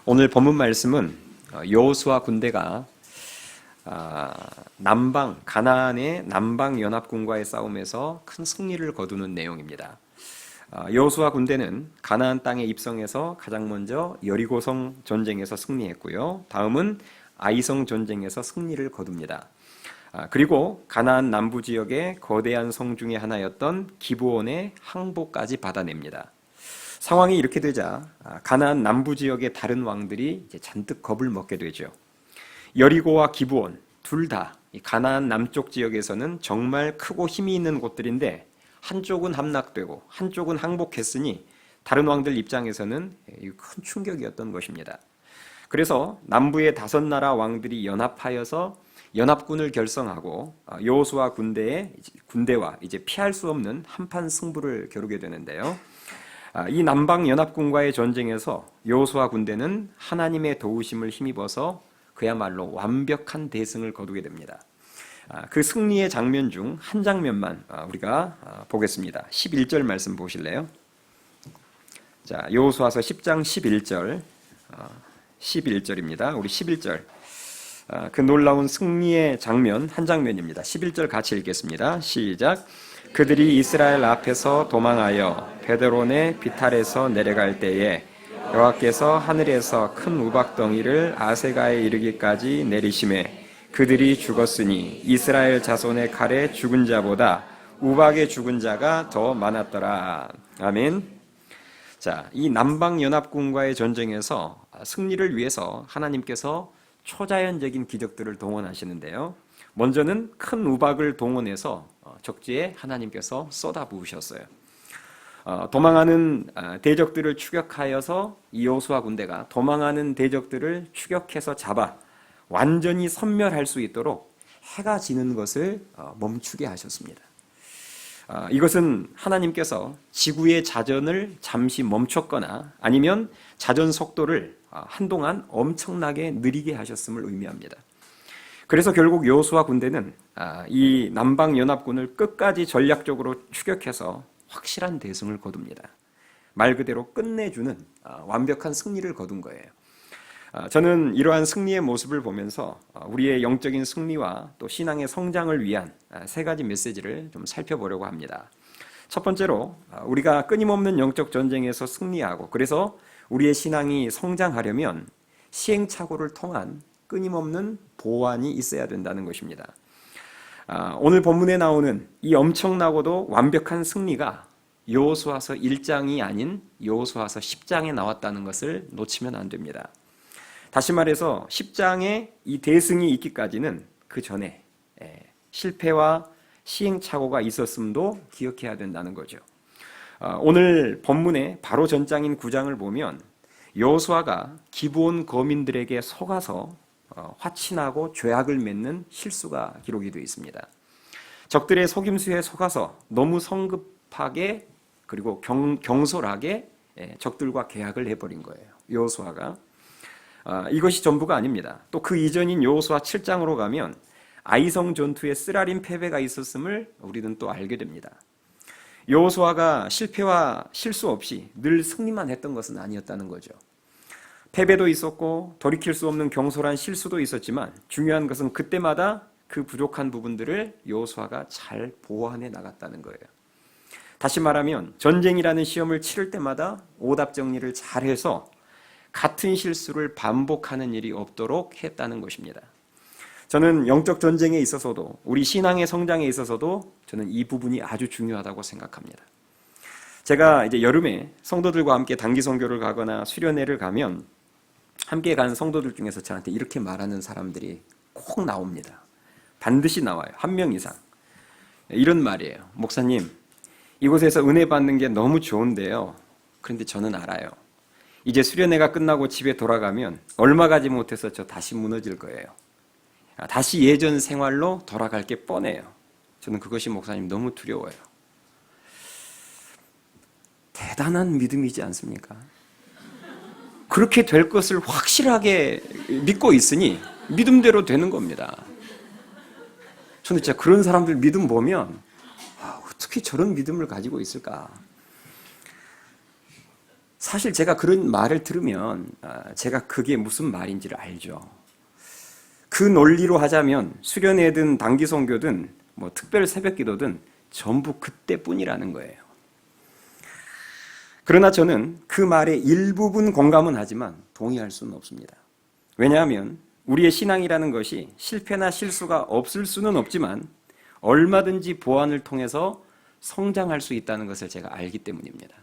오늘 본문 말씀은 여호수아 군대가 가나안의 남방 연합군과의 싸움에서 큰 승리를 거두는 내용입니다. 여호수아 군대는 가나안 땅에 입성해서 가장 먼저 여리고성 전쟁에서 승리했고요. 다음은 아이성 전쟁에서 승리를 거둡니다. 그리고 가나안 남부 지역의 거대한 성 중에 하나였던 기브온의 항복까지 받아냅니다. 상황이 이렇게 되자 가나안 남부 지역의 다른 왕들이 이제 잔뜩 겁을 먹게 되죠. 여리고와 기브온 둘 다 가나안 남쪽 지역에서는 정말 크고 힘이 있는 곳들인데 한쪽은 함락되고 한쪽은 항복했으니 다른 왕들 입장에서는 큰 충격이었던 것입니다. 그래서 남부의 5나라 왕들이 연합하여서 연합군을 결성하고 여호수아 군대와 이제 피할 수 없는 한판 승부를 겨루게 되는데요. 이 남방 연합군과의 전쟁에서 여호수아 군대는 하나님의 도우심을 힘입어서 그야말로 완벽한 대승을 거두게 됩니다. 그 승리의 장면 중 한 장면만 우리가 보겠습니다. 11절 말씀 보실래요? 자, 여호수아서 10장 11절입니다. 우리 11절. 그 놀라운 승리의 장면 한 장면입니다. 11절 같이 읽겠습니다. 시작. 그들이 이스라엘 앞에서 도망하여 베드론의 비탈에서 내려갈 때에 여호와께서 하늘에서 큰 우박덩이를 아세가에 이르기까지 내리심에 그들이 죽었으니 이스라엘 자손의 칼에 죽은 자보다 우박에 죽은 자가 더 많았더라. 아멘. 자, 이 남방 연합군과의 전쟁에서 승리를 위해서 하나님께서 초자연적인 기적들을 동원하시는데요. 먼저는 큰 우박을 동원해서 적지에 하나님께서 쏟아부으셨어요. 도망하는 대적들을 추격하여서 이 여호수아 군대가 도망하는 대적들을 추격해서 잡아 완전히 섬멸할 수 있도록 해가 지는 것을 멈추게 하셨습니다. 이것은 하나님께서 지구의 자전을 잠시 멈췄거나 아니면 자전 속도를 한동안 엄청나게 느리게 하셨음을 의미합니다. 그래서 결국 여호수아 군대는 이 남방 연합군을 끝까지 전략적으로 추격해서 확실한 대승을 거둡니다. 말 그대로 끝내주는 완벽한 승리를 거둔 거예요. 저는 이러한 승리의 모습을 보면서 우리의 영적인 승리와 또 신앙의 성장을 위한 3가지 메시지를 좀 살펴보려고 합니다. 첫 번째로 우리가 끊임없는 영적 전쟁에서 승리하고 그래서 우리의 신앙이 성장하려면 시행착오를 통한 끊임없는 보완이 있어야 된다는 것입니다. 오늘 본문에 나오는 이 엄청나고도 완벽한 승리가 여호수아서 1장이 아닌 여호수아서 10장에 나왔다는 것을 놓치면 안 됩니다. 다시 말해서 10장에 이 대승이 있기까지는 그 전에 실패와 시행착오가 있었음도 기억해야 된다는 거죠. 오늘 본문의 바로 전장인 9장을 보면 여호수아가 기브온 거민들에게 속아서 화친하고 죄악을 맺는 실수가 기록이 되어 있습니다. 적들의 속임수에 속아서 너무 성급하게 그리고 경솔하게 적들과 계약을 해버린 거예요. 여호수아가. 이것이 전부가 아닙니다. 또 그 이전인 여호수아 7장으로 가면 아이성 전투에 쓰라린 패배가 있었음을 우리는 또 알게 됩니다. 여호수아가 실패와 실수 없이 늘 승리만 했던 것은 아니었다는 거죠. 패배도 있었고 돌이킬 수 없는 경솔한 실수도 있었지만 중요한 것은 그때마다 그 부족한 부분들을 여호수아가 잘 보완해 나갔다는 거예요. 다시 말하면 전쟁이라는 시험을 치를 때마다 오답 정리를 잘해서 같은 실수를 반복하는 일이 없도록 했다는 것입니다. 저는 영적 전쟁에 있어서도 우리 신앙의 성장에 있어서도 저는 이 부분이 아주 중요하다고 생각합니다. 제가 이제 여름에 성도들과 함께 단기 선교를 가거나 수련회를 가면 함께 간 성도들 중에서 저한테 이렇게 말하는 사람들이 꼭 나옵니다. 반드시 나와요. 1명 이상. 이런 말이에요. 목사님, 이곳에서 은혜 받는 게 너무 좋은데요. 그런데 저는 알아요. 이제 수련회가 끝나고 집에 돌아가면 얼마 가지 못해서 저 다시 무너질 거예요. 다시 예전 생활로 돌아갈 게 뻔해요. 저는 그것이 목사님 너무 두려워요. 대단한 믿음이지 않습니까? 그렇게 될 것을 확실하게 믿고 있으니 믿음대로 되는 겁니다. 저는 진짜 그런 사람들 믿음 보면 어떻게 저런 믿음을 가지고 있을까? 사실 제가 그런 말을 들으면 제가 그게 무슨 말인지를 알죠. 그 논리로 하자면 수련회든 단기 선교든 뭐 특별 새벽기도든 전부 그때뿐이라는 거예요. 그러나 저는 그 말에 일부분 공감은 하지만 동의할 수는 없습니다. 왜냐하면 우리의 신앙이라는 것이 실패나 실수가 없을 수는 없지만 얼마든지 보완을 통해서 성장할 수 있다는 것을 제가 알기 때문입니다.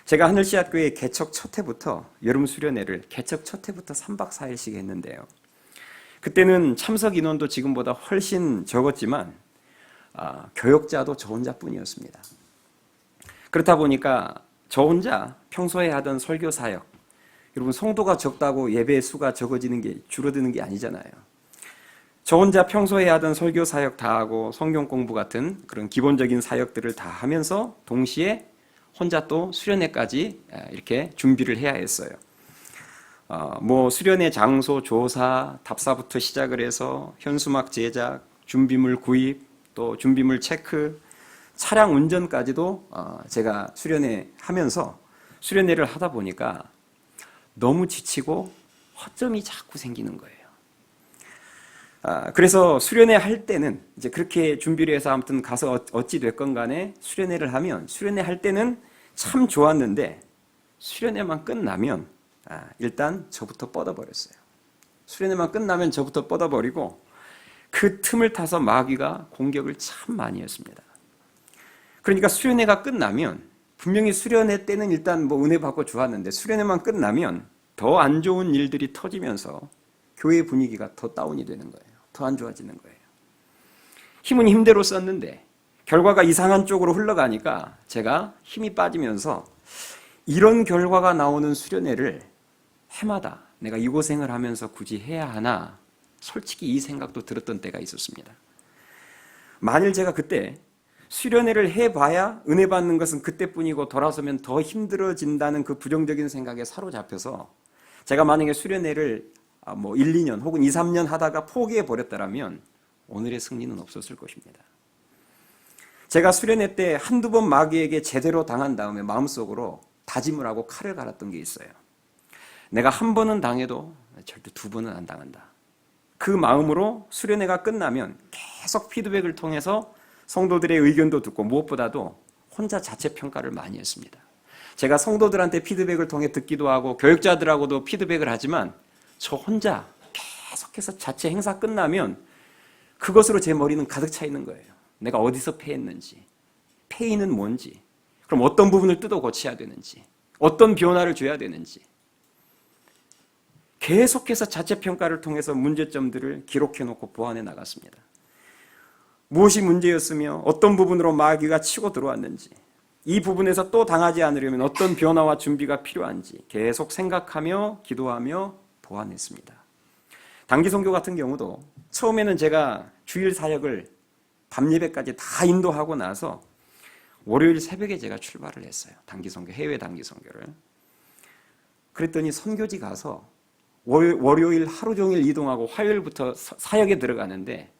제가 하늘씨앗교회 개척 첫 해부터 여름 수련회를 개척 첫 해부터 3박 4일씩 했는데요. 그때는 참석 인원도 지금보다 훨씬 적었지만 교역자도 저 혼자뿐이었습니다. 그렇다 보니까 저 혼자 평소에 하던 설교 사역, 여러분 성도가 적다고 예배 수가 적어지는 게 줄어드는 게 아니잖아요. 저 혼자 평소에 하던 설교 사역 다 하고 성경 공부 같은 그런 기본적인 사역들을 다 하면서 동시에 혼자 또 수련회까지 이렇게 준비를 해야 했어요. 뭐 수련회 장소 조사, 답사부터 시작을 해서 현수막 제작, 준비물 구입, 또 준비물 체크, 차량 운전까지도 제가 수련회 하면서 수련회를 하다 보니까 너무 지치고 허점이 자꾸 생기는 거예요. 그래서 수련회 할 때는 이제 그렇게 준비를 해서 아무튼 가서 어찌 됐건 간에 수련회를 하면 수련회 할 때는 참 좋았는데 수련회만 끝나면 일단 저부터 뻗어버렸어요. 수련회만 끝나면 저부터 뻗어버리고 그 틈을 타서 마귀가 공격을 참 많이 했습니다. 그러니까 수련회가 끝나면 분명히 수련회 때는 일단 뭐 은혜 받고 좋았는데 수련회만 끝나면 더 안 좋은 일들이 터지면서 교회 분위기가 더 다운이 되는 거예요. 더 안 좋아지는 거예요. 힘은 힘대로 썼는데 결과가 이상한 쪽으로 흘러가니까 제가 힘이 빠지면서 이런 결과가 나오는 수련회를 해마다 내가 이 고생을 하면서 굳이 해야 하나 솔직히 이 생각도 들었던 때가 있었습니다. 만일 제가 그때 수련회를 해봐야 은혜 받는 것은 그때뿐이고 돌아서면 더 힘들어진다는 그 부정적인 생각에 사로잡혀서 제가 만약에 수련회를 뭐 1, 2년 혹은 2, 3년 하다가 포기해 버렸다면 오늘의 승리는 없었을 것입니다. 제가 수련회 때 한두 번 마귀에게 제대로 당한 다음에 마음속으로 다짐을 하고 칼을 갈았던 게 있어요. 내가 한 번은 당해도 절대 두 번은 안 당한다. 그 마음으로 수련회가 끝나면 계속 피드백을 통해서 성도들의 의견도 듣고 무엇보다도 혼자 자체 평가를 많이 했습니다. 제가 성도들한테 피드백을 통해 듣기도 하고 교육자들하고도 피드백을 하지만 저 혼자 계속해서 자체 행사 끝나면 그것으로 제 머리는 가득 차 있는 거예요. 내가 어디서 패했는지, 패인은 뭔지, 그럼 어떤 부분을 뜯어 고쳐야 되는지, 어떤 변화를 줘야 되는지 계속해서 자체 평가를 통해서 문제점들을 기록해 놓고 보완해 나갔습니다. 무엇이 문제였으며 어떤 부분으로 마귀가 치고 들어왔는지, 이 부분에서 또 당하지 않으려면 어떤 변화와 준비가 필요한지 계속 생각하며 기도하며 보완했습니다. 단기 선교 같은 경우도 처음에는 제가 주일 사역을 밤 예배까지 다 인도하고 나서 월요일 새벽에 제가 출발을 했어요. 단기 선교, 해외 단기 선교를. 그랬더니 선교지 가서 월요일 하루 종일 이동하고 화요일부터 사역에 들어가는데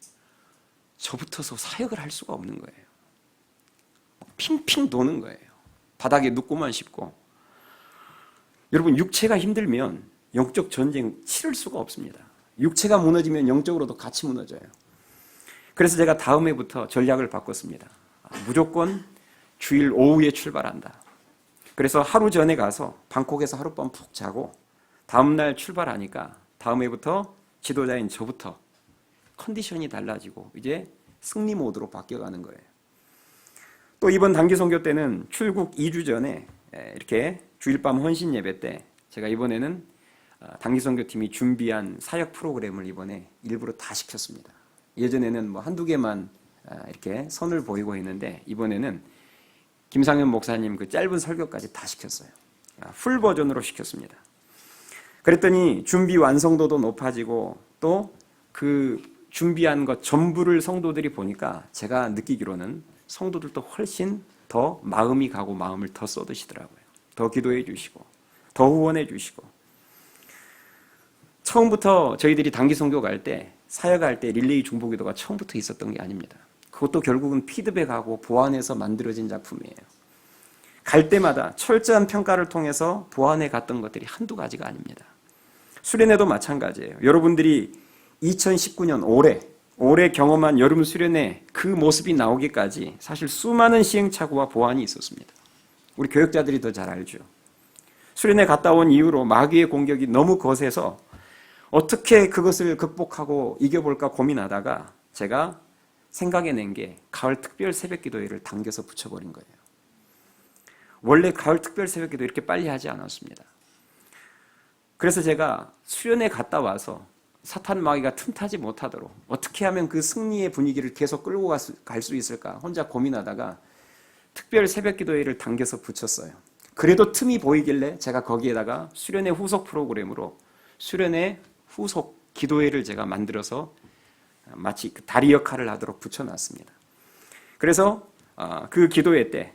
저부터서 사역을 할 수가 없는 거예요. 핑핑 도는 거예요. 바닥에 눕고만 싶고. 여러분, 육체가 힘들면 영적 전쟁 치를 수가 없습니다. 육체가 무너지면 영적으로도 같이 무너져요. 그래서 제가 다음 해부터 전략을 바꿨습니다. 무조건 주일 오후에 출발한다. 그래서 하루 전에 가서 방콕에서 하룻밤 푹 자고 다음날 출발하니까 다음 해부터 지도자인 저부터 컨디션이 달라지고 이제 승리 모드로 바뀌어가는 거예요. 또 이번 단기 선교 때는 출국 2주 전에 이렇게 주일밤 헌신 예배 때 제가 이번에는 단기 선교팀이 준비한 사역 프로그램을 이번에 일부러 다 시켰습니다. 예전에는 뭐 한두 개만 이렇게 선을 보이고 했는데 이번에는 김상현 목사님 그 짧은 설교까지 다 시켰어요. 풀 버전으로 시켰습니다. 그랬더니 준비 완성도도 높아지고 또 그 준비한 것 전부를 성도들이 보니까 제가 느끼기로는 성도들도 훨씬 더 마음이 가고 마음을 더 쏟으시더라고요. 더 기도해 주시고 더 후원해 주시고. 처음부터 저희들이 단기 선교 갈 때 사역할 때 릴레이 중보기도가 처음부터 있었던 게 아닙니다. 그것도 결국은 피드백하고 보완해서 만들어진 작품이에요. 갈 때마다 철저한 평가를 통해서 보완해 갔던 것들이 한두 가지가 아닙니다. 수련회도 마찬가지예요. 여러분들이 2019년 올해 경험한 여름 수련회 그 모습이 나오기까지 사실 수많은 시행착오와 보완이 있었습니다. 우리 교역자들이 더 잘 알죠. 수련회 갔다 온 이후로 마귀의 공격이 너무 거세서 어떻게 그것을 극복하고 이겨볼까 고민하다가 제가 생각해낸 게 가을 특별 새벽기도회를 당겨서 붙여버린 거예요. 원래 가을 특별 새벽기도 이렇게 빨리 하지 않았습니다. 그래서 제가 수련회 갔다 와서 사탄 마귀가 틈타지 못하도록 어떻게 하면 그 승리의 분위기를 계속 끌고 갈 수 있을까 혼자 고민하다가 특별 새벽기도회를 당겨서 붙였어요. 그래도 틈이 보이길래 제가 거기에다가 수련회 후속 프로그램으로 수련회 후속 기도회를 제가 만들어서 마치 그 다리 역할을 하도록 붙여놨습니다. 그래서 그 기도회 때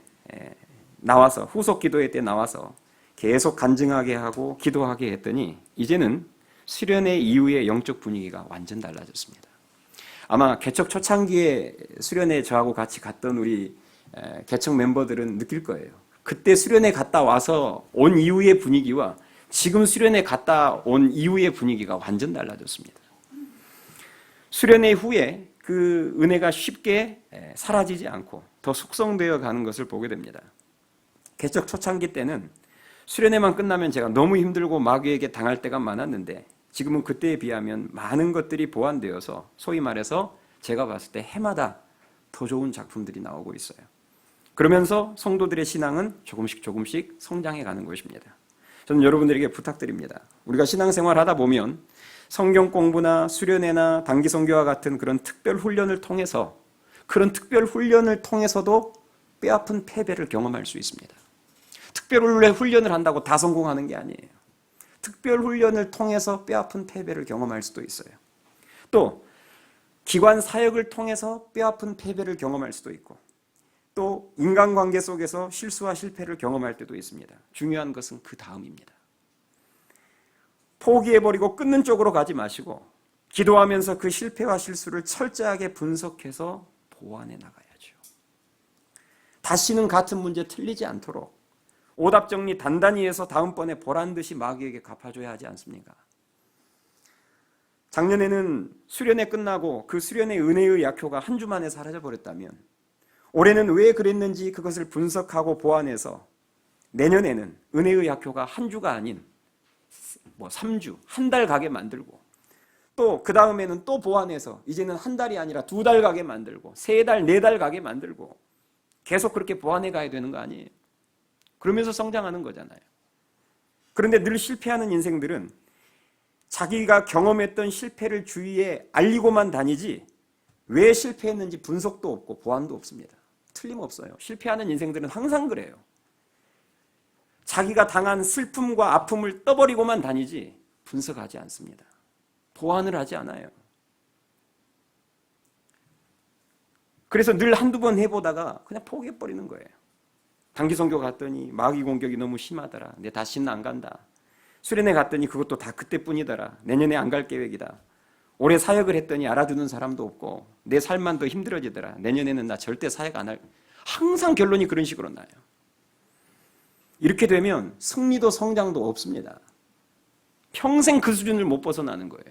나와서 후속 기도회 때 나와서 계속 간증하게 하고 기도하게 했더니 이제는 수련회 이후의 영적 분위기가 완전 달라졌습니다. 아마 개척 초창기에 수련회 저하고 같이 갔던 우리 개척 멤버들은 느낄 거예요. 그때 수련회 갔다 와서 온 이후의 분위기와 지금 수련회 갔다 온 이후의 분위기가 완전 달라졌습니다. 수련회 후에 그 은혜가 쉽게 사라지지 않고 더 숙성되어 가는 것을 보게 됩니다. 개척 초창기 때는 수련회만 끝나면 제가 너무 힘들고 마귀에게 당할 때가 많았는데 지금은 그때에 비하면 많은 것들이 보완되어서 소위 말해서 제가 봤을 때 해마다 더 좋은 작품들이 나오고 있어요. 그러면서 성도들의 신앙은 조금씩 성장해 가는 것입니다. 저는 여러분들에게 부탁드립니다. 우리가 신앙생활 하다 보면 성경 공부나 수련회나 단기 선교와 같은 그런 특별 훈련을 통해서 그런 특별 훈련을 통해서도 뼈아픈 패배를 경험할 수 있습니다. 특별 훈련을 한다고 다 성공하는 게 아니에요. 특별 훈련을 통해서 뼈아픈 패배를 경험할 수도 있어요. 또 기관 사역을 통해서 뼈아픈 패배를 경험할 수도 있고 또 인간관계 속에서 실수와 실패를 경험할 때도 있습니다. 중요한 것은 그 다음입니다. 포기해버리고 끊는 쪽으로 가지 마시고 기도하면서 그 실패와 실수를 철저하게 분석해서 보완해 나가야죠. 다시는 같은 문제 틀리지 않도록 오답 정리 단단히 해서 다음번에 보란듯이 마귀에게 갚아줘야 하지 않습니까? 작년에는 수련회 끝나고 그 수련회 은혜의 약효가 한 주 만에 사라져버렸다면 올해는 왜 그랬는지 그것을 분석하고 보완해서 내년에는 은혜의 약효가 한 주가 아닌 3주, 한 달 가게 만들고 또 그 다음에는 또 보완해서 이제는 한 달이 아니라 2달 가게 만들고 3달, 4달 가게 만들고 계속 그렇게 보완해 가야 되는 거 아니에요? 그러면서 성장하는 거잖아요. 그런데 늘 실패하는 인생들은 자기가 경험했던 실패를 주위에 알리고만 다니지 왜 실패했는지 분석도 없고 보완도 없습니다. 틀림없어요. 실패하는 인생들은 항상 그래요. 자기가 당한 슬픔과 아픔을 떠버리고만 다니지 분석하지 않습니다. 보완을 하지 않아요. 그래서 늘 한두 번 해보다가 그냥 포기해버리는 거예요. 단기 선교 갔더니 마귀 공격이 너무 심하더라. 내 다시는 안 간다. 수련회 갔더니 그것도 다 그때뿐이더라. 내년에 안 갈 계획이다. 올해 사역을 했더니 알아주는 사람도 없고 내 삶만 더 힘들어지더라. 내년에는 나 절대 사역 안 할. 항상 결론이 그런 식으로 나요. 이렇게 되면 승리도 성장도 없습니다. 평생 그 수준을 못 벗어나는 거예요.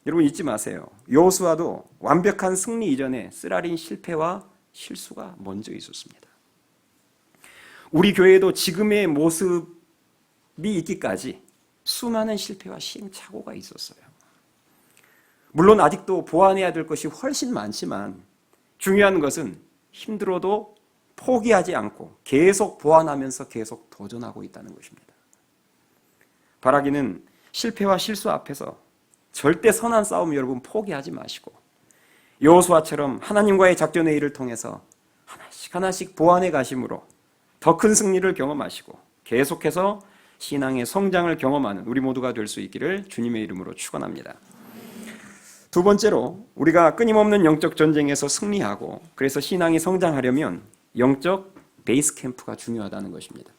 여러분 잊지 마세요. 여호수아도 완벽한 승리 이전에 쓰라린 실패와 실수가 먼저 있었습니다. 우리 교회도 지금의 모습이 있기까지 수많은 실패와 시행착오가 있었어요. 물론 아직도 보완해야 될 것이 훨씬 많지만 중요한 것은 힘들어도 포기하지 않고 계속 보완하면서 계속 도전하고 있다는 것입니다. 바라기는 실패와 실수 앞에서 절대 선한 싸움 여러분 포기하지 마시고 여호수아처럼 하나님과의 작전회의를 통해서 하나씩 보완해 가심으로 더 큰 승리를 경험하시고 계속해서 신앙의 성장을 경험하는 우리 모두가 될 수 있기를 주님의 이름으로 축원합니다. 두 번째로 우리가 끊임없는 영적 전쟁에서 승리하고 그래서 신앙이 성장하려면 영적 베이스 캠프가 중요하다는 것입니다.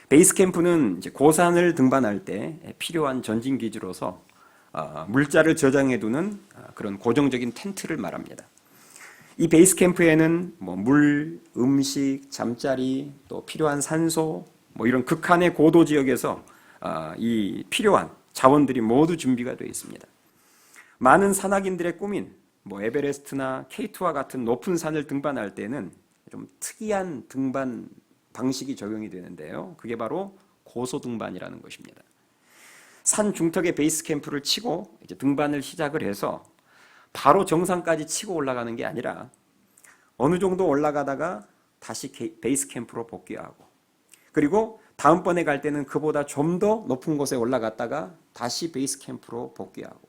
베이스 캠프는 이제 고산을 등반할 때 필요한 전진 기지로서 물자를 저장해 두는 그런 고정적인 텐트를 말합니다. 이 베이스 캠프에는 물, 음식, 잠자리, 또 필요한 산소, 이런 극한의 고도 지역에서 이 필요한 자원들이 모두 준비가 되어 있습니다. 많은 산악인들의 꿈인 에베레스트나 K2와 같은 높은 산을 등반할 때는 좀 특이한 등반 방식이 적용이 되는데요. 그게 바로 고소 등반이라는 것입니다. 산 중턱에 베이스 캠프를 치고 이제 등반을 시작을 해서 바로 정상까지 치고 올라가는 게 아니라 어느 정도 올라가다가 다시 베이스 캠프로 복귀하고, 그리고 다음번에 갈 때는 그보다 좀 더 높은 곳에 올라갔다가 다시 베이스 캠프로 복귀하고,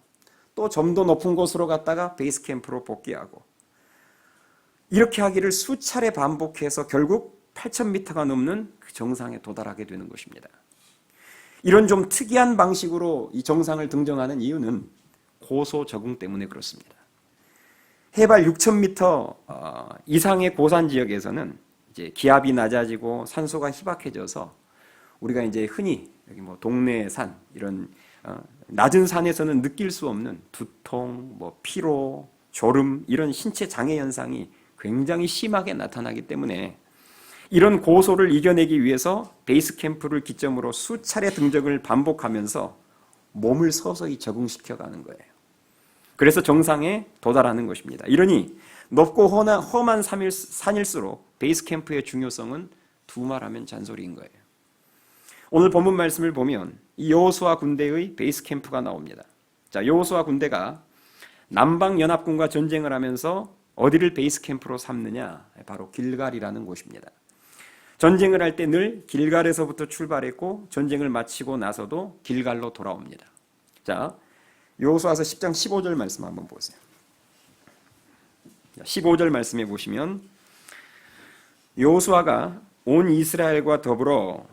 또 좀 더 높은 곳으로 갔다가 베이스 캠프로 복귀하고, 이렇게 하기를 수차례 반복해서 결국 8,000m가 넘는 그 정상에 도달하게 되는 것입니다. 이런 좀 특이한 방식으로 이 정상을 등정하는 이유는 고소 적응 때문에 그렇습니다. 해발 6,000m 이상의 고산 지역에서는 이제 기압이 낮아지고 산소가 희박해져서 우리가 이제 흔히 여기 동네 산 이런 낮은 산에서는 느낄 수 없는 두통, 피로, 졸음 이런 신체 장애 현상이 굉장히 심하게 나타나기 때문에 이런 고소를 이겨내기 위해서 베이스 캠프를 기점으로 수차례 등정을 반복하면서 몸을 서서히 적응시켜가는 거예요. 그래서 정상에 도달하는 것입니다. 이러니 높고 험한 산일수록 베이스 캠프의 중요성은 두말하면 잔소리인 거예요. 오늘 본문 말씀을 보면 이 여호수아 군대의 베이스 캠프가 나옵니다. 자, 여호수아 군대가 남방 연합군과 전쟁을 하면서 어디를 베이스 캠프로 삼느냐? 바로 길갈이라는 곳입니다. 전쟁을 할 때 늘 길갈에서부터 출발했고 전쟁을 마치고 나서도 길갈로 돌아옵니다. 자, 여호수아서 10장 15절 말씀 한번 보세요. 15절 말씀에 보시면 여호수아가 온 이스라엘과 더불어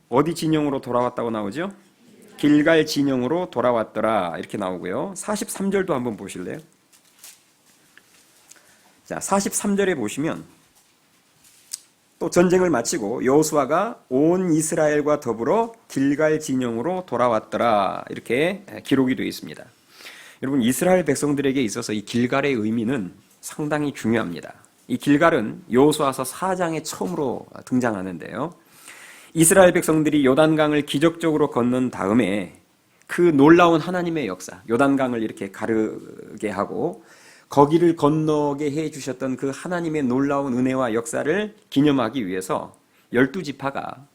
어디 진영으로 돌아왔다고 나오죠? 길갈 진영으로 돌아왔더라 이렇게 나오고요. 43절도 한번 보실래요? 자, 43절에 보시면 또 전쟁을 마치고 여호수아가 온 이스라엘과 더불어 길갈 진영으로 돌아왔더라 이렇게 기록이 되어 있습니다. 여러분, 이스라엘 백성들에게 있어서 이 길갈의 의미는 상당히 중요합니다. 이 길갈은 여호수아서 4장에 처음으로 등장하는데요. 이스라엘 백성들이 요단강을 기적적으로 건넌 다음에 그 놀라운 하나님의 역사, 요단강을 이렇게 가르게 하고 거기를 건너게 해주셨던 그 하나님의 놀라운 은혜와 역사를 기념하기 위해서 12지파가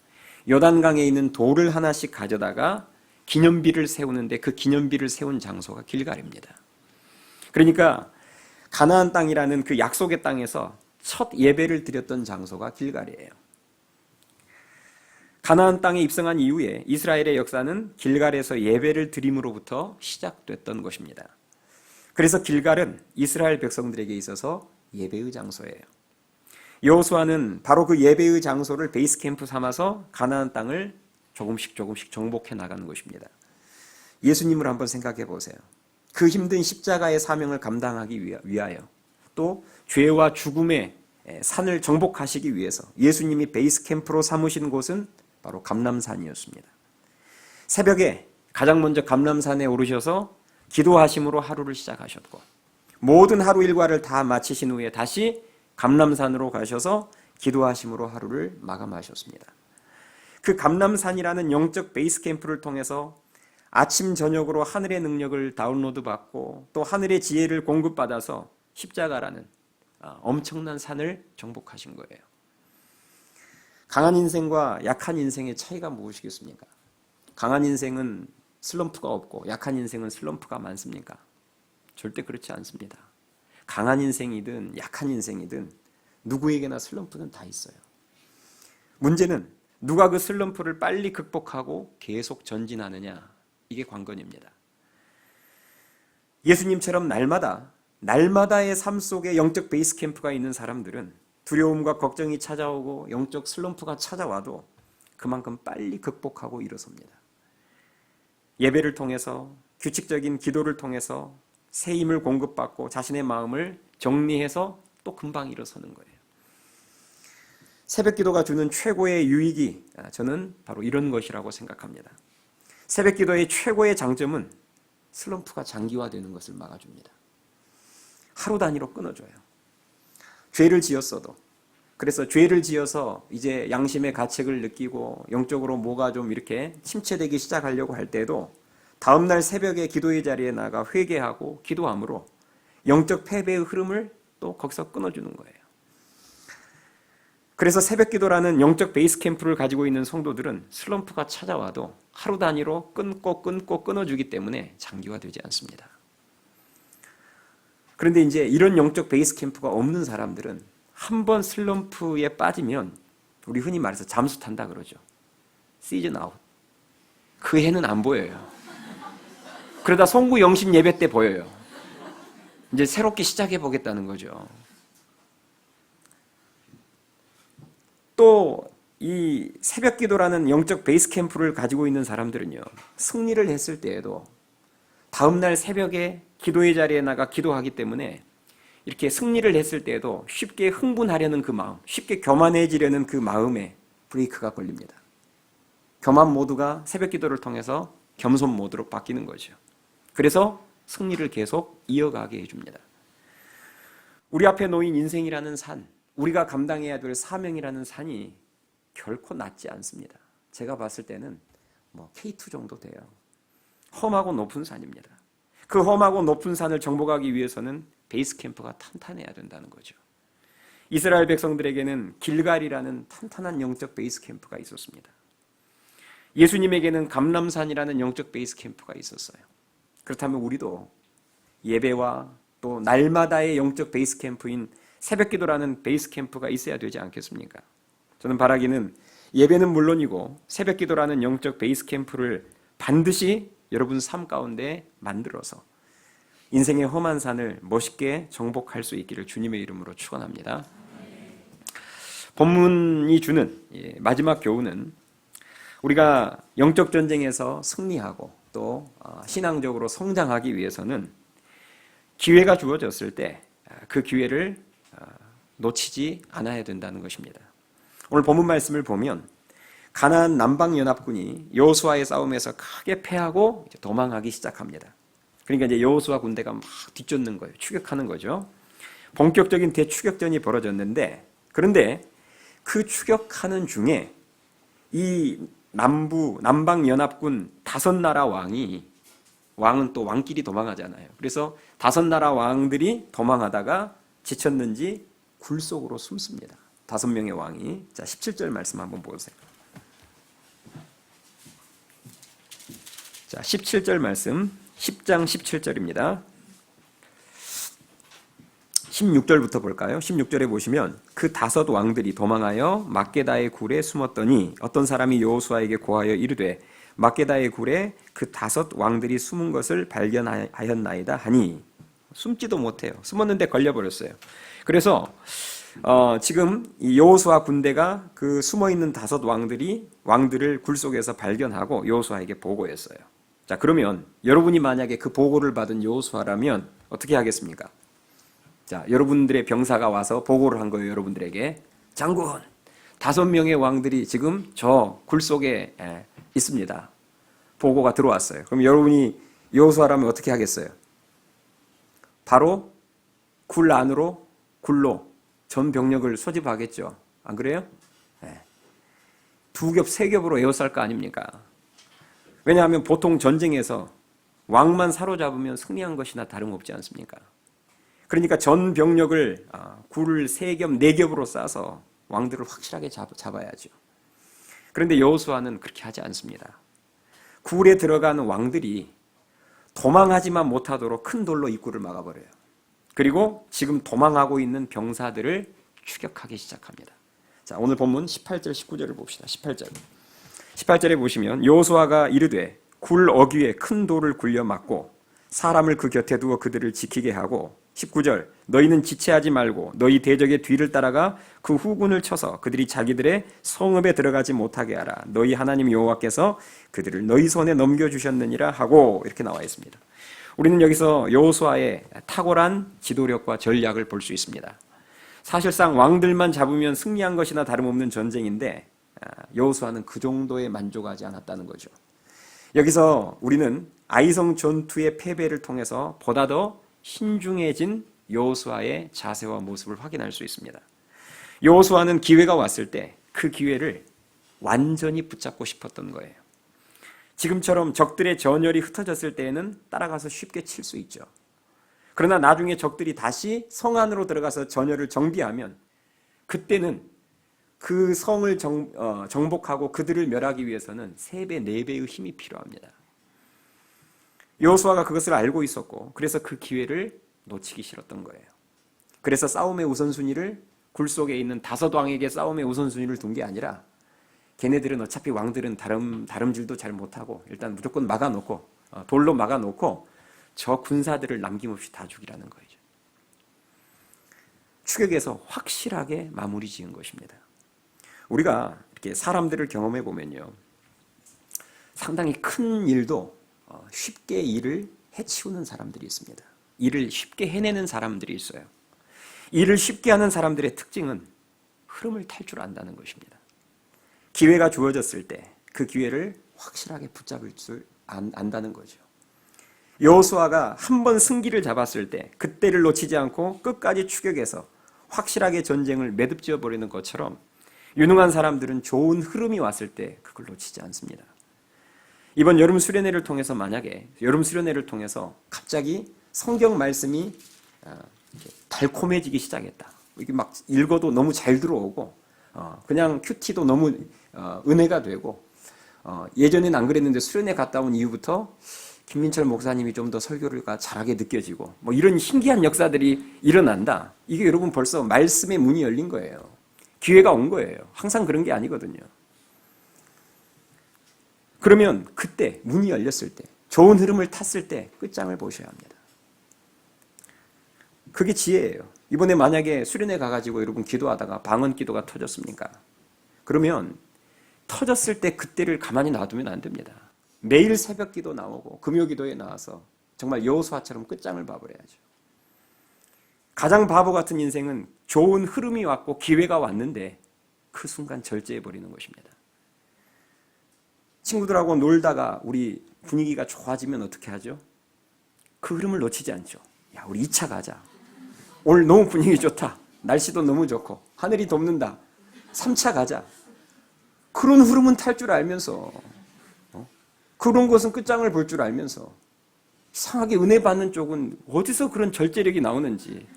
요단강에 있는 돌을 하나씩 가져다가 기념비를 세우는데 그 기념비를 세운 장소가 길갈입니다. 그러니까 가나안 땅이라는 그 약속의 땅에서 첫 예배를 드렸던 장소가 길갈이에요. 가나안 땅에 입성한 이후에 이스라엘의 역사는 길갈에서 예배를 드림으로부터 시작됐던 것입니다. 그래서 길갈은 이스라엘 백성들에게 있어서 예배의 장소예요. 여호수아는 바로 그 예배의 장소를 베이스 캠프 삼아서 가나안 땅을 조금씩 정복해 나가는 것입니다. 예수님을 한번 생각해 보세요. 그 힘든 십자가의 사명을 감당하기 위하여 또 죄와 죽음의 산을 정복하시기 위해서 예수님이 베이스 캠프로 삼으신 곳은 바로 감람산이었습니다. 새벽에 가장 먼저 감람산에 오르셔서 기도하심으로 하루를 시작하셨고 모든 하루 일과를 다 마치신 후에 다시 감람산으로 가셔서 기도하심으로 하루를 마감하셨습니다. 그 감람산이라는 영적 베이스 캠프를 통해서 아침 저녁으로 하늘의 능력을 다운로드 받고 또 하늘의 지혜를 공급받아서 십자가라는 엄청난 산을 정복하신 거예요. 강한 인생과 약한 인생의 차이가 무엇이겠습니까? 강한 인생은 슬럼프가 없고 약한 인생은 슬럼프가 많습니까? 절대 그렇지 않습니다. 강한 인생이든 약한 인생이든 누구에게나 슬럼프는 다 있어요. 문제는 누가 그 슬럼프를 빨리 극복하고 계속 전진하느냐, 이게 관건입니다. 예수님처럼 날마다의 삶 속에 영적 베이스 캠프가 있는 사람들은 두려움과 걱정이 찾아오고 영적 슬럼프가 찾아와도 그만큼 빨리 극복하고 일어섭니다. 예배를 통해서 규칙적인 기도를 통해서 새 힘을 공급받고 자신의 마음을 정리해서 또 금방 일어서는 거예요. 새벽 기도가 주는 최고의 유익이 저는 바로 이런 것이라고 생각합니다. 새벽 기도의 최고의 장점은 슬럼프가 장기화되는 것을 막아줍니다. 하루 단위로 끊어줘요. 죄를 지었어도, 그래서 죄를 지어서 이제 양심의 가책을 느끼고 영적으로 뭐가 좀 이렇게 침체되기 시작하려고 할 때도 다음날 새벽에 기도의 자리에 나가 회개하고 기도함으로 영적 패배의 흐름을 또 거기서 끊어주는 거예요. 그래서 새벽 기도라는 영적 베이스 캠프를 가지고 있는 성도들은 슬럼프가 찾아와도 하루 단위로 끊고 끊어주기 때문에 장기화되지 않습니다. 그런데 이제 이런 영적 베이스 캠프가 없는 사람들은 한번 슬럼프에 빠지면 우리 흔히 말해서 잠수 탄다 그러죠. 시즌 아웃. 그 해는 안 보여요. 그러다 송구 영신 예배 때 보여요. 이제 새롭게 시작해 보겠다는 거죠. 또 이 새벽 기도라는 영적 베이스 캠프를 가지고 있는 사람들은요, 승리를 했을 때에도 다음날 새벽에 기도의 자리에 나가 기도하기 때문에 이렇게 승리를 했을 때에도 쉽게 흥분하려는 그 마음, 쉽게 교만해지려는 그 마음에 브레이크가 걸립니다. 교만 모드가 새벽 기도를 통해서 겸손 모드로 바뀌는 거죠. 그래서 승리를 계속 이어가게 해줍니다. 우리 앞에 놓인 인생이라는 산, 우리가 감당해야 될 사명이라는 산이 결코 낮지 않습니다. 제가 봤을 때는 K2 정도 돼요. 험하고 높은 산입니다. 그 험하고 높은 산을 정복하기 위해서는 베이스 캠프가 탄탄해야 된다는 거죠. 이스라엘 백성들에게는 길갈이라는 탄탄한 영적 베이스 캠프가 있었습니다. 예수님에게는 감람산이라는 영적 베이스 캠프가 있었어요. 그렇다면 우리도 예배와 또 날마다의 영적 베이스 캠프인 새벽 기도라는 베이스 캠프가 있어야 되지 않겠습니까? 저는 바라기는 예배는 물론이고 새벽 기도라는 영적 베이스 캠프를 반드시 여러분 삶 가운데 만들어서 인생의 험한 산을 멋있게 정복할 수 있기를 주님의 이름으로 축원합니다. 본문이 주는 마지막 교훈은 우리가 영적 전쟁에서 승리하고 또 신앙적으로 성장하기 위해서는 기회가 주어졌을 때 그 기회를 놓치지 않아야 된다는 것입니다. 오늘 본문 말씀을 보면 가나안 남방 연합군이 여호수아의 싸움에서 크게 패하고 이제 도망하기 시작합니다. 그러니까 이제 여호수아 군대가 막 뒤쫓는 거예요. 추격하는 거죠. 본격적인 대추격전이 벌어졌는데, 그런데 그 추격하는 중에 이 남방 연합군 5나라 왕은 또 왕끼리 도망하잖아요. 그래서 5나라 왕들이 도망하다가 지쳤는지 굴 속으로 숨습니다. 5명의 왕이. 자, 17절 말씀 한번 보세요. 자, 17절 말씀, 10장 17절입니다. 16절부터 볼까요? 16절에 보시면 그 5 왕들이 도망하여 막게다의 굴에 숨었더니 어떤 사람이 여호수아에게 고하여 이르되 막게다의 굴에 그 5 왕들이 숨은 것을 발견하였나이다 하니, 숨지도 못해요. 숨었는데 걸려버렸어요. 그래서 지금 이 여호수아 군대가 그 숨어있는 5 왕들을 굴 속에서 발견하고 여호수아에게 보고했어요. 자, 그러면 여러분이 만약에 그 보고를 받은 여호수아라면 어떻게 하겠습니까? 자, 여러분들의 병사가 와서 보고를 한 거예요. 여러분들에게. 장군, 5명의 왕들이 지금 저 굴 속에 있습니다. 보고가 들어왔어요. 그럼 여러분이 여호수아라면 어떻게 하겠어요? 바로 굴 안으로, 굴로 전 병력을 소집하겠죠. 안 그래요? 2겹, 3겹으로 에워쌀 거 아닙니까? 왜냐하면 보통 전쟁에서 왕만 사로잡으면 승리한 것이나 다름없지 않습니까? 그러니까 전 병력을 굴을 3겹, 4겹으로 싸서 왕들을 확실하게 잡아야죠. 그런데 여호수아는 그렇게 하지 않습니다. 굴에 들어가는 왕들이 도망하지만 못하도록 큰 돌로 입구를 막아버려요. 그리고 지금 도망하고 있는 병사들을 추격하기 시작합니다. 자, 오늘 본문 18절, 19절을 봅시다. 18절에 보시면 여호수아가 이르되 굴 어귀에 큰 돌을 굴려 막고 사람을 그 곁에 두어 그들을 지키게 하고, 19절 너희는 지체하지 말고 너희 대적의 뒤를 따라가 그 후군을 쳐서 그들이 자기들의 성읍에 들어가지 못하게 하라. 너희 하나님 여호와께서 그들을 너희 손에 넘겨주셨느니라 하고, 이렇게 나와 있습니다. 우리는 여기서 여호수아의 탁월한 지도력과 전략을 볼 수 있습니다. 사실상 왕들만 잡으면 승리한 것이나 다름없는 전쟁인데 여호수아는 그 정도에 만족하지 않았다는 거죠. 여기서 우리는 아이성 전투의 패배를 통해서 보다 더 신중해진 여호수아의 자세와 모습을 확인할 수 있습니다. 여호수아는 기회가 왔을 때 그 기회를 완전히 붙잡고 싶었던 거예요. 지금처럼 적들의 전열이 흩어졌을 때에는 따라가서 쉽게 칠 수 있죠. 그러나 나중에 적들이 다시 성 안으로 들어가서 전열을 정비하면 그때는 그 성을 정복하고 그들을 멸하기 위해서는 3배, 4배의 힘이 필요합니다. 여호수아가 그것을 알고 있었고 그래서 그 기회를 놓치기 싫었던 거예요. 그래서 싸움의 우선순위를 굴 속에 있는 5왕에게 싸움의 우선순위를 둔 게 아니라 걔네들은 어차피 왕들은 다름질도 잘 못하고 일단 무조건 막아놓고 돌로 막아놓고 저 군사들을 남김없이 다 죽이라는 거죠. 추격에서 확실하게 마무리 지은 것입니다. 우리가 이렇게 사람들을 경험해 보면요, 상당히 큰 일도 쉽게 일을 해치우는 사람들이 있습니다. 일을 쉽게 해내는 사람들이 있어요. 일을 쉽게 하는 사람들의 특징은 흐름을 탈 줄 안다는 것입니다. 기회가 주어졌을 때 그 기회를 확실하게 붙잡을 줄 안다는 거죠. 여호수아가 한 번 승기를 잡았을 때 그때를 놓치지 않고 끝까지 추격해서 확실하게 전쟁을 매듭지어 버리는 것처럼 유능한 사람들은 좋은 흐름이 왔을 때 그걸 놓치지 않습니다. 이번 여름 수련회를 통해서 만약에 여름 수련회를 통해서 갑자기 성경 말씀이 달콤해지기 시작했다. 이게 막 읽어도 너무 잘 들어오고 그냥 큐티도 너무 은혜가 되고 예전엔 안 그랬는데 수련회 갔다 온 이후부터 김민철 목사님이 좀 더 설교가 잘하게 느껴지고 뭐 이런 신기한 역사들이 일어난다. 이게 여러분 벌써 말씀의 문이 열린 거예요. 기회가 온 거예요. 항상 그런 게 아니거든요. 그러면 그때 문이 열렸을 때 좋은 흐름을 탔을 때 끝장을 보셔야 합니다. 그게 지혜예요. 이번에 만약에 수련회 가가지고 여러분 기도하다가 방언 기도가 터졌습니까? 그러면 터졌을 때 그때를 가만히 놔두면 안 됩니다. 매일 새벽 기도 나오고 금요 기도에 나와서 정말 여호수아처럼 끝장을 봐버려야죠. 가장 바보 같은 인생은 좋은 흐름이 왔고 기회가 왔는데 그 순간 절제해버리는 것입니다. 친구들하고 놀다가 우리 분위기가 좋아지면 어떻게 하죠? 그 흐름을 놓치지 않죠. 야, 우리 2차 가자. 오늘 너무 분위기 좋다. 날씨도 너무 좋고 하늘이 덥는다. 3차 가자. 그런 흐름은 탈 줄 알면서 그런 것은 끝장을 볼 줄 알면서 이상하게 은혜 받는 쪽은 어디서 그런 절제력이 나오는지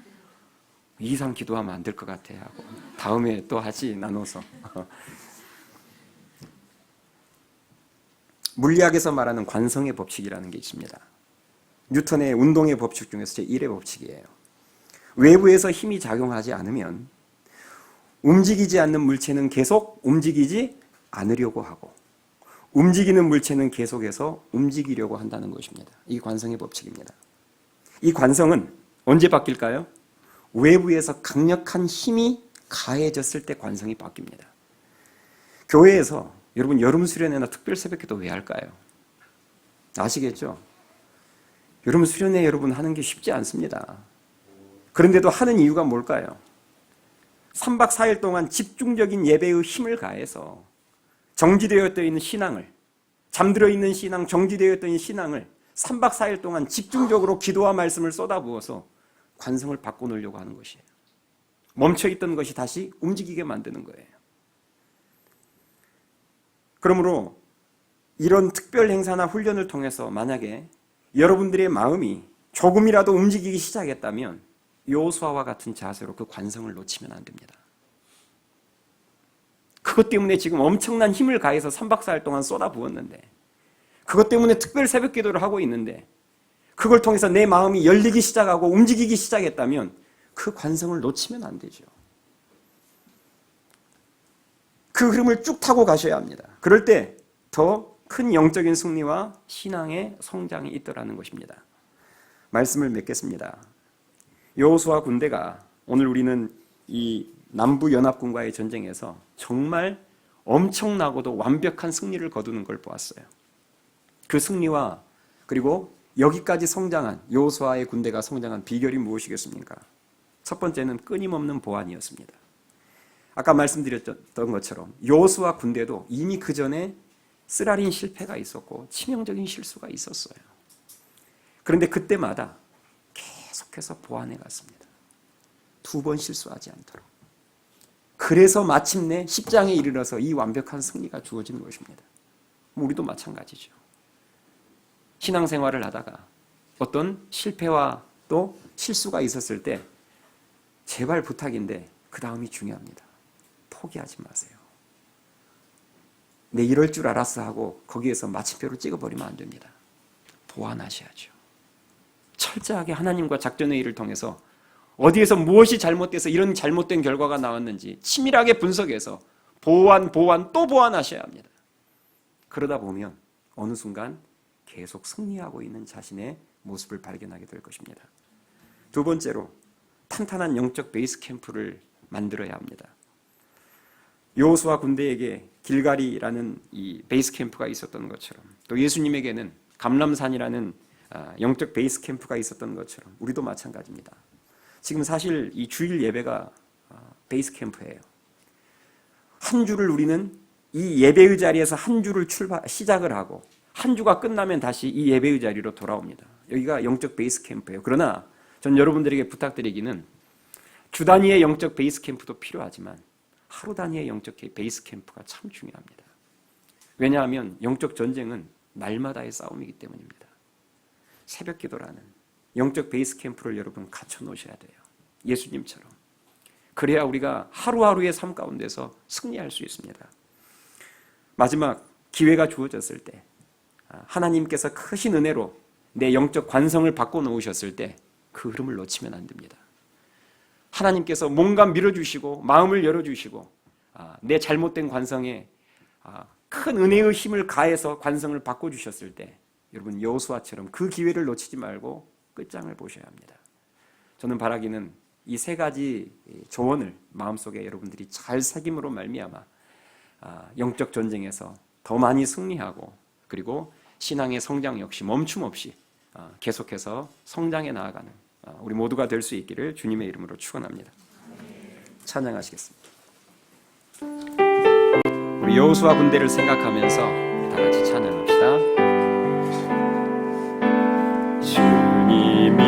이 이상 기도하면 안 될 것 같아 하고 다음에 또 하지 나눠서 물리학에서 말하는 관성의 법칙이라는 게 있습니다. 뉴턴의 운동의 법칙 중에서 제1의 법칙이에요. 외부에서 힘이 작용하지 않으면 움직이지 않는 물체는 계속 움직이지 않으려고 하고 움직이는 물체는 계속해서 움직이려고 한다는 것입니다. 이게 관성의 법칙입니다. 이 관성은 언제 바뀔까요? 외부에서 강력한 힘이 가해졌을 때 관성이 바뀝니다. 교회에서 여러분 여름 수련회나 특별 새벽기도 왜 할까요? 아시겠죠? 여름 수련회 여러분 하는 게 쉽지 않습니다. 그런데도 하는 이유가 뭘까요? 3박 4일 동안 집중적인 예배의 힘을 가해서 정지되어 있는 신앙을, 잠들어 있는 신앙, 정지되어 있던 신앙을 3박 4일 동안 집중적으로 기도와 말씀을 쏟아부어서 관성을 바꿔놓으려고 하는 것이에요. 멈춰있던 것이 다시 움직이게 만드는 거예요. 그러므로 이런 특별 행사나 훈련을 통해서 만약에 여러분들의 마음이 조금이라도 움직이기 시작했다면 여호수아와 같은 자세로 그 관성을 놓치면 안 됩니다. 그것 때문에 지금 엄청난 힘을 가해서 3박 4일 동안 쏟아부었는데 그것 때문에 특별 새벽 기도를 하고 있는데 그걸 통해서 내 마음이 열리기 시작하고 움직이기 시작했다면 그 관성을 놓치면 안 되죠. 그 흐름을 쭉 타고 가셔야 합니다. 그럴 때 더 큰 영적인 승리와 신앙의 성장이 있더라는 것입니다. 말씀을 맺겠습니다. 여호수아 군대가 오늘 우리는 이 남부연합군과의 전쟁에서 정말 엄청나고도 완벽한 승리를 거두는 걸 보았어요. 그 승리와 그리고 여기까지 성장한 여호수아의 군대가 성장한 비결이 무엇이겠습니까? 첫 번째는 끊임없는 보완이었습니다. 아까 말씀드렸던 것처럼 여호수아 군대도 이미 그 전에 쓰라린 실패가 있었고 치명적인 실수가 있었어요. 그런데 그때마다 계속해서 보완해 갔습니다. 2번 실수하지 않도록. 그래서 마침내 10장에 이르러서 이 완벽한 승리가 주어지는 것입니다. 우리도 마찬가지죠. 신앙생활을 하다가 어떤 실패와 또 실수가 있었을 때 제발 부탁인데 그 다음이 중요합니다. 포기하지 마세요. 내 이럴 줄 알았어 하고 거기에서 마침표를 찍어버리면 안 됩니다. 보완하셔야죠. 철저하게 하나님과 작전회의를 통해서 어디에서 무엇이 잘못돼서 이런 잘못된 결과가 나왔는지 치밀하게 분석해서 보완 또 보완하셔야 합니다. 그러다 보면 어느 순간 계속 승리하고 있는 자신의 모습을 발견하게 될 것입니다. 2번째로 탄탄한 영적 베이스 캠프를 만들어야 합니다. 여호수아 군대에게 길갈이라는 이 베이스 캠프가 있었던 것처럼 또 예수님에게는 감람산이라는 영적 베이스 캠프가 있었던 것처럼 우리도 마찬가지입니다. 지금 사실 이 주일 예배가 베이스 캠프예요. 한 주를 우리는 이 예배의 자리에서 한 주를 시작을 하고 한 주가 끝나면 다시 이 예배의 자리로 돌아옵니다. 여기가 영적 베이스 캠프예요. 그러나 전 여러분들에게 부탁드리기는 주 단위의 영적 베이스 캠프도 필요하지만 하루 단위의 영적 베이스 캠프가 참 중요합니다. 왜냐하면 영적 전쟁은 날마다의 싸움이기 때문입니다. 새벽 기도라는 영적 베이스 캠프를 여러분 갖춰 놓으셔야 돼요. 예수님처럼. 그래야 우리가 하루하루의 삶 가운데서 승리할 수 있습니다. 마지막 기회가 주어졌을 때 하나님께서 크신 은혜로 내 영적 관성을 바꿔놓으셨을 때 그 흐름을 놓치면 안 됩니다. 하나님께서 뭔가 밀어주시고 마음을 열어주시고 내 잘못된 관성에 큰 은혜의 힘을 가해서 관성을 바꿔주셨을 때 여러분 여호수아처럼 그 기회를 놓치지 말고 끝장을 보셔야 합니다. 저는 바라기는 이 3가지 조언을 마음속에 여러분들이 잘 새김으로 말미암아 영적 전쟁에서 더 많이 승리하고 그리고 신앙의 성장 역시 멈춤 없이 계속해서 성장해 나아가는 우리 모두가 될 수 있기를 주님의 이름으로 축원합니다. 찬양하시겠습니다. 우리 여호수아 군대를 생각하면서 다 같이 찬양합시다. 주님이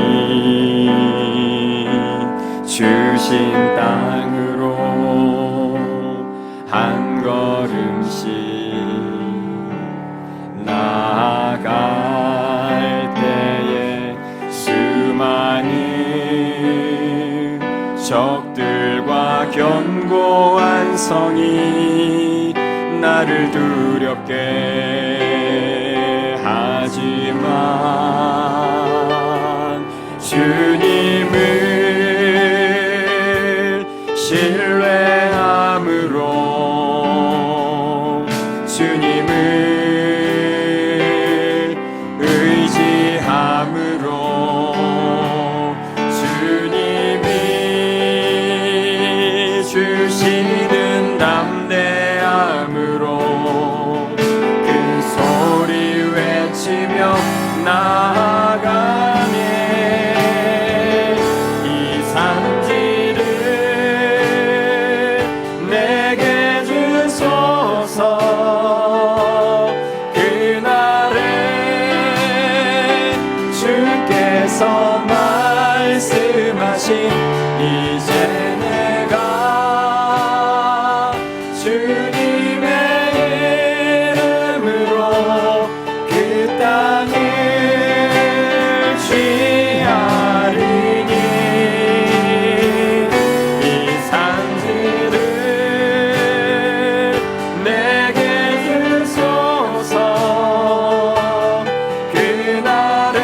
주신 땅으로 한 걸음씩 나아갈 때에 수많은 적들과 견고한 성이 나를 두렵게 하지만 주님을 신뢰함으로 주님을 의지함으로 주님이 주시는 담대함으로 큰 소리 외치며 나아가네 이 산지를 내게 주소서 그날에 주께서 말씀하신 이제 내가 주님의 이름으로 그 땅을 취하리니 이 산지를 내게 주소서 그날에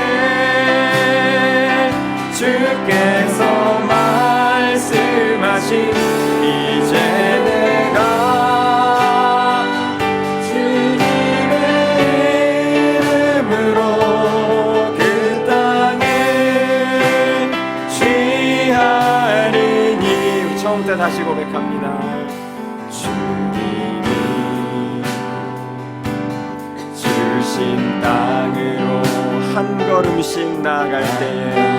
주께서 말씀하신 이제 내가 주님의 이름으로 그 땅을 취하리니 처음부터 다시 고백합니다. 주님이 주신 땅으로 한 걸음씩 나갈 때에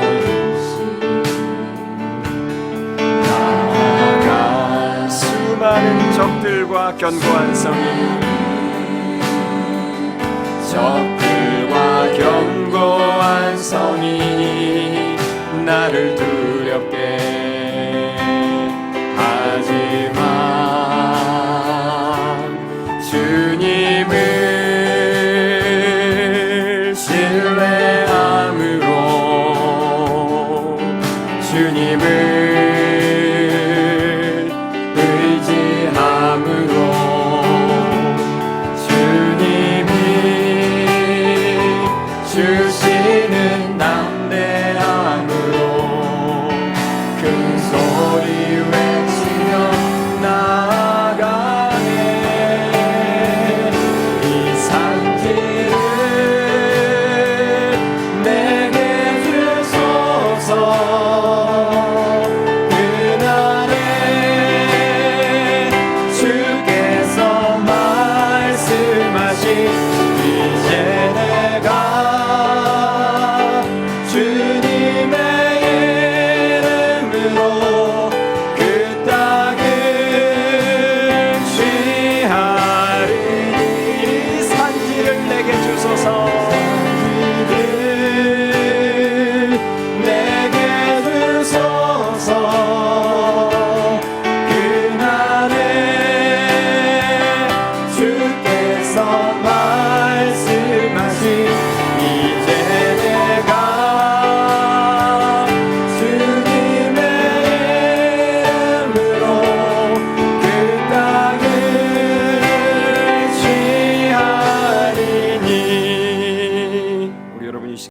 나아간 수많은 적들과 견고한 성이 적들과 견고한 성이 나를 두렵게 하지만 주님을 신뢰함으로 주님을 의지함으로 주님이 주시는 담대함으로 큰 소리 외치며 나아가네. 이 산지를 내게 주소서. 그날에 주께서 말씀하신 이제 내가 주님의 이름으로 그 땅을 취하리니. 산지를 내게 주소서.